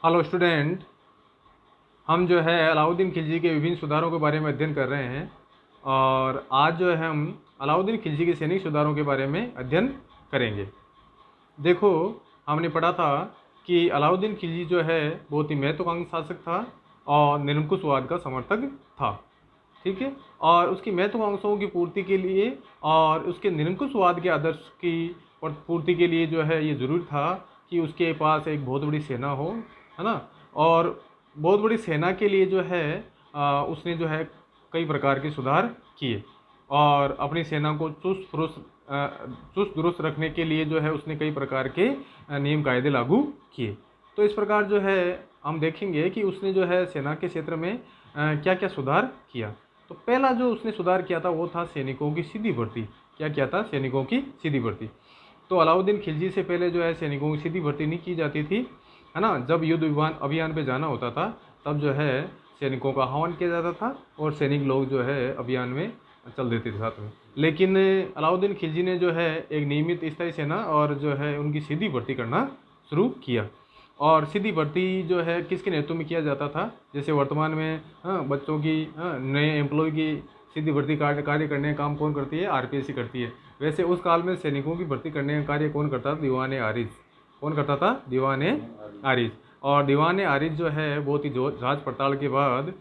Hello student, हम जो है अलाउद्दीन खिलजी के विभिन्न सुधारों के बारे में अध्ययन कर रहे हैं। और आज जो है हम अलाउद्दीन खिलजी के सैनिक सुधारों के बारे में अध्ययन करेंगे। देखो, हमने पढ़ा था कि अलाउद्दीन खिलजी जो है बहुत ही महत्वाकांक्षी शासक था और निरंकुशवाद का समर्थक था। ठीक है। और उसकी महत्वाकांक्षाओं की पूर्ति के लिए और उसके निरंकुशवाद के आदर्श की पूर्ति के लिए जो है ये जरूरी था कि उसके पास एक बहुत बड़ी सेना हो, है ना। और बहुत बड़ी सेना के लिए जो है उसने जो है कई प्रकार के सुधार किए और अपनी सेना को चुस्त दुरुस्त रखने के लिए जो है उसने कई प्रकार के नियम कायदे लागू किए। तो इस प्रकार जो है हम देखेंगे कि उसने जो है सेना के क्षेत्र में क्या क्या सुधार किया। तो पहला जो उसने सुधार किया था वो था सैनिकों की सीधी भर्ती। क्या किया था? सैनिकों की सीधी भर्ती। तो अलाउद्दीन खिलजी से पहले जो है सैनिकों की सीधी भर्ती नहीं की जाती थी, है ना। जब युद्ध अभियान पे जाना होता था तब जो है सैनिकों का आह्वान किया जाता था और सैनिक लोग जो है अभियान में चल देते थे साथ में। लेकिन अलाउद्दीन खिलजी ने जो है एक नियमित स्थायी सेना और जो है उनकी सीधी भर्ती करना शुरू किया। और सीधी भर्ती जो है किसके नेतृत्व में किया जाता था? जैसे वर्तमान में बच्चों की नए एम्प्लॉय की सीधी भर्ती कार्य करने का काम कौन करती है? आरपीएससी करती है। वैसे उस काल में सैनिकों की भर्ती करने का कार्य कौन करता था? दीवान आरिज। कौन करता था? दीवान आरिज। और दीवान आरिज जो है बहुत ही जांच पड़ताल के बाद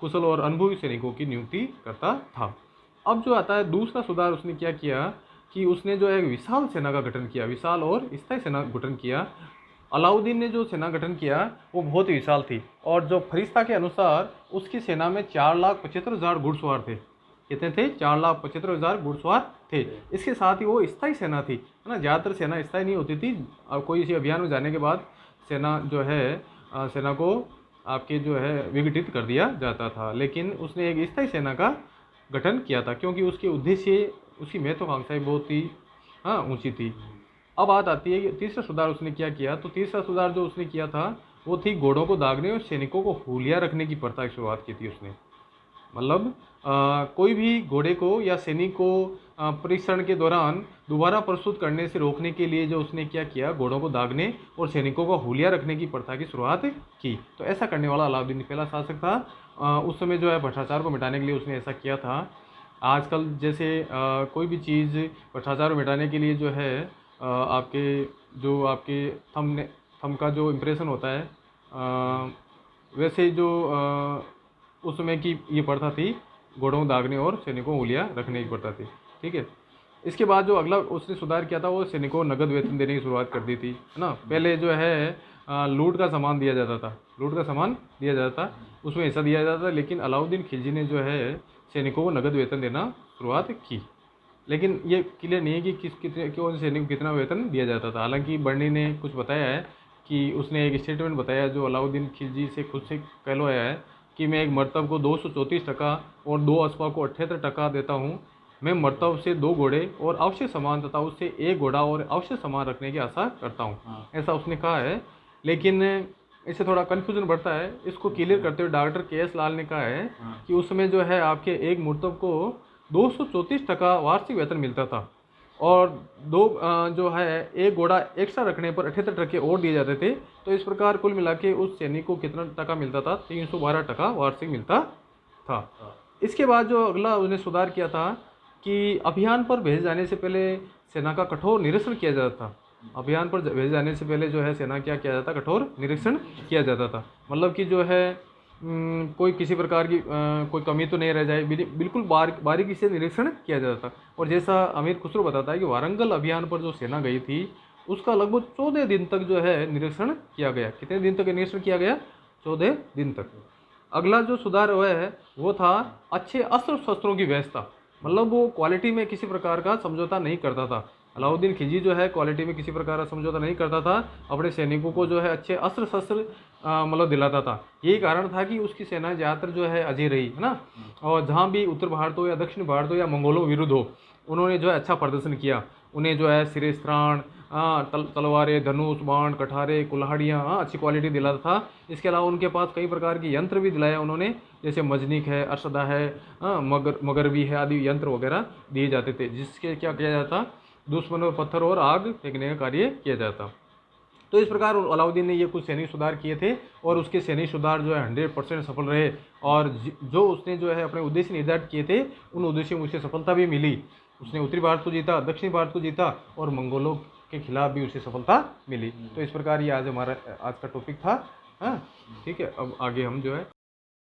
कुशल और अनुभवी सैनिकों की नियुक्ति करता था। अब जो आता है दूसरा सुधार उसने क्या किया कि उसने जो है विशाल सेना का गठन किया, विशाल और स्थायी सेना गठन किया। अलाउद्दीन ने जो सेना गठन किया वो बहुत ही विशाल थी और जो फरिश्ता के अनुसार उसकी सेना में 4,75,000 घुड़सवार थे। कितने थे? 4,75,000 घुड़सवार थे। इसके साथ ही वो स्थायी सेना थी, है ना। ज़्यादातर सेना स्थायी नहीं होती थी। कोई इसी अभियान में जाने के बाद सेना जो है सेना को आपके जो है विघटित कर दिया जाता था। लेकिन उसने एक स्थायी सेना का गठन किया था क्योंकि उसके उद्देश्य, उसकी महत्वाकांक्षाएं बहुत ही ऊंची थी। अब बात आती है कि तीसरा सुधार उसने क्या किया। तो तीसरा सुधार जो उसने किया था वो थी घोड़ों को दागने और सैनिकों को हुलिया रखने की प्रथा की शुरुआत की थी उसने। मतलब कोई भी घोड़े को या सैनिक को परीक्षण के दौरान दोबारा प्रस्तुत करने से रोकने के लिए जो उसने क्या किया, घोड़ों को दागने और सैनिकों को हुलिया रखने की प्रथा की शुरुआत की। तो ऐसा करने वाला अलाउद्दीन पहला शासक था। उस समय जो है भ्रष्टाचार को मिटाने के लिए उसने ऐसा किया था। आजकल जैसे कोई भी चीज़ भ्रष्टाचार को मिटाने के लिए जो है आपके थंब का जो इम्प्रेशन होता है, वैसे जो उस समय की ये प्रथा थी, घोड़ों को दागने और सैनिकों को उंगलियां रखने की प्रथा थी। ठीक है। इसके बाद जो अगला उसने सुधार किया था वो सैनिकों को नगद वेतन देने की शुरुआत कर दी थी, है ना। पहले जो है लूट का सामान दिया जाता था, लूट का सामान दिया जाता था, उसमें हिस्सा दिया जाता था। लेकिन अलाउद्दीन खिलजी ने जो है सैनिकों को नगद वेतन देना शुरुआत की। लेकिन ये क्लियर नहीं है कि कितने कौन सैनिक को कितना वेतन दिया जाता था। हालांकि बर्नी ने कुछ बताया है कि उसने एक स्टेटमेंट बताया जो अलाउद्दीन खिलजी से खुद से कहलवाया है कि मैं एक मरतब को 234 टका और 2 अस्पा को 78 टका देता हूँ। मैं मरतब से 2 घोड़े और आवश्यक सामान तथा उससे 1 घोड़ा और आवश्यक सामान रखने की आशा करता हूँ। ऐसा उसने कहा है। लेकिन इससे थोड़ा कन्फ्यूजन बढ़ता है। इसको क्लियर करते हुए डॉक्टर के.एस. लाल ने कहा है कि उस समय जो है आपके एक मरतब को 234 टका वार्षिक वेतन मिलता था और जो है 1 घोड़ा एक्स्ट्रा रखने पर 78 टके और दिए जाते थे। तो इस प्रकार कुल मिला के उस सैनिक को कितना टका मिलता था? 312 टका वार्षिक मिलता था। इसके बाद जो अगला उसने सुधार किया था कि अभियान पर भेजे जाने से पहले सेना का कठोर निरीक्षण किया जाता था। अभियान पर भेजे जाने से पहले जो है सेना क्या किया जाता? कठोर निरीक्षण किया जाता था। मतलब कि जो है कोई किसी प्रकार की कोई कमी तो नहीं रह जाए, बिल्कुल बारीकी से निरीक्षण किया जाता था। और जैसा अमीर खुसरो बताता है कि वारंगल अभियान पर जो सेना गई थी उसका लगभग 14 दिन तक जो है निरीक्षण किया गया। कितने दिन तक निरीक्षण किया गया? 14 दिन तक। अगला जो सुधार हुआ है वो था अच्छे अस्त्र शस्त्रों की व्यवस्था। मतलब वो क्वालिटी में किसी प्रकार का समझौता नहीं करता था। अलाउद्दीन खिलजी जो है क्वालिटी में किसी प्रकार का समझौता नहीं करता था। अपने सैनिकों को जो है अच्छे अस्त्र शस्त्र मतलब दिलाता था। यही कारण था कि उसकी सेना ज़्यादातर जो है अजय रही, है ना। और जहाँ भी उत्तर भारत हो या दक्षिण भारत हो या मंगोलों विरुद्ध हो, उन्होंने जो है अच्छा प्रदर्शन किया। उन्हें जो है सिरस्त्राण, तलवारें, धनुष, बाण, कठारे, कुल्हाड़ियाँ अच्छी क्वालिटी दिलाता था। इसके अलावा उनके पास कई प्रकार के यंत्र भी दिलाया उन्होंने, जैसे मजनिक है, अरशदा है, मगरबी है आदि यंत्र वगैरह दिए जाते थे, जिसके क्या किया जाता? दुश्मनों पर पत्थर और आग फेंकने का कार्य किया जाता। तो इस प्रकार अलाउद्दीन ने ये कुछ सैनिक सुधार किए थे और उसके सैनिक सुधार जो है 100% सफल रहे और जो उसने जो है अपने उद्देश्य निर्धारित किए थे उन उद्देश्यों में उसे सफलता भी मिली। उसने उत्तरी भारत को जीता, दक्षिण भारत को जीता और मंगोलों के खिलाफ भी उसे सफलता मिली। तो इस प्रकार ये आज हमारा आज का टॉपिक था। हाँ ठीक है, अब आगे हम जो है